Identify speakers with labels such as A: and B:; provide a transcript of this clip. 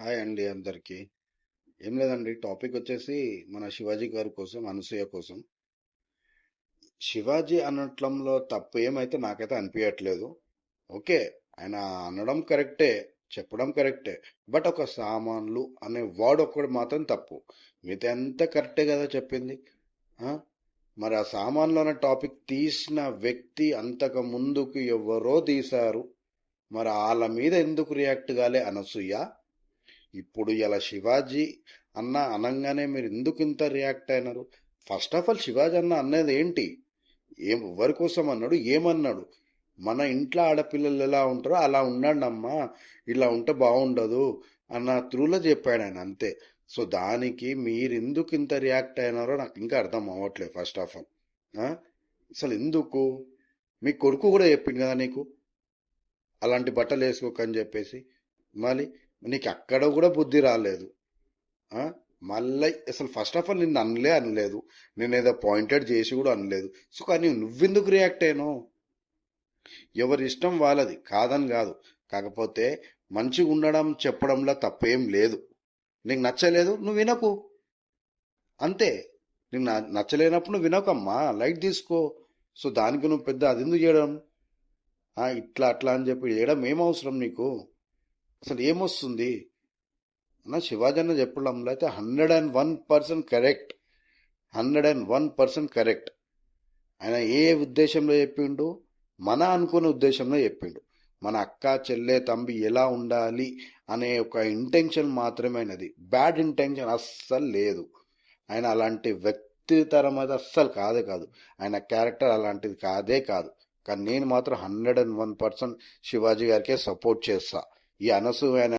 A: Hi అండి అందరికి. ఏం లేదండి, టాపిక్ వచ్చేసి మన శివాజీ గారి కోసం, అనసూయ కోసం. శివాజీ అనటంలో తప్పు ఏమైతే నాకైతే అనిపించట్లేదు. ఓకే, ఆయన అనడం కరెక్టే, చెప్పడం కరెక్టే. బట్ ఒక సామాన్లు అనే వర్డ్ ఒక్కటి మాత్రం తప్పు. మిగతా ఎంత కరెక్టే కదా చెప్పింది. ఆ? మరి ఆ సామాన్లు అనే టాపిక్ తీసిన వ్యక్తి అంతకు ముందుకు ఎవరో తీశారు. మరి వాళ్ళ మీద ఎందుకు రియాక్ట్ కాలే అనసూయ? ఇప్పుడు ఇలా శివాజీ అన్న అనంగానే మీరు ఎందుకు ఇంత రియాక్ట్ అయినారు? ఫస్ట్ ఆఫ్ ఆల్ శివాజీ అన్న అన్నది ఏంటి? ఎవరి కోసం అన్నాడు, ఏమన్నాడు? మన ఇంట్లో ఆడపిల్లలు ఎలా ఉంటారో అలా ఉండండి అమ్మా, ఇలా ఉంటే బాగుండదు అన్న త్రూలో చెప్పాడు ఆయన, అంతే. సో దానికి మీరు ఎందుకు ఇంత రియాక్ట్ అయినారో నాకు ఇంకా అర్థం అవ్వట్లేదు. ఫస్ట్ ఆఫ్ ఆల్ అసలు ఎందుకు? మీ కొడుకు కూడా చెప్పింది కదా నీకు అలాంటి బట్టలు వేసుకోకని చెప్పేసి. మళ్ళీ నీకు అక్కడ కూడా బుద్ధి రాలేదు. ఆ? మళ్ళీ అసలు ఫస్ట్ ఆఫ్ ఆల్ నిన్ను అనలేదు, నేను ఏదో పాయింటెడ్ చేసి కూడా అనలేదు. సో కానీ నువ్వెందుకు రియాక్ట్ అయినావు? ఎవరి ఇష్టం వాళ్ళది, కాదని కాదు. కాకపోతే మంచిగా ఉండడం చెప్పడంలో తప్పేం లేదు. నీకు నచ్చలేదు, నువ్వు వినకు, అంతే. నీకు నచ్చలేనప్పుడు నువ్వు వినకమ్మా, లైట్ తీసుకో. సో దానికి నువ్వు పెద్ద అది ఎందుకు చేయడం? ఇట్లా అట్లా అని చెప్పి చేయడం ఏం అవసరం నీకు? అసలు ఏమొస్తుంది అన్న? శివాజీ అన్న చెప్పడంలో అయితే 101% కరెక్ట్, 101% కరెక్ట్. ఆయన ఏ ఉద్దేశంలో చెప్పిండు? మన అనుకునే ఉద్దేశంలో చెప్పిండు. మన అక్క చెల్లె తంబి ఎలా ఉండాలి అనే ఒక ఇంటెన్షన్ మాత్రమే అయినది. బ్యాడ్ ఇంటెన్షన్ అస్సలు లేదు. ఆయన అలాంటి వ్యక్తితరం అయితే అస్సలు కాదే కాదు. ఆయన క్యారెక్టర్ అలాంటిది కాదే కాదు. కానీ నేను మాత్రం 101% శివాజీ గారికే సపోర్ట్ చేస్తా. ఈ అనసూయ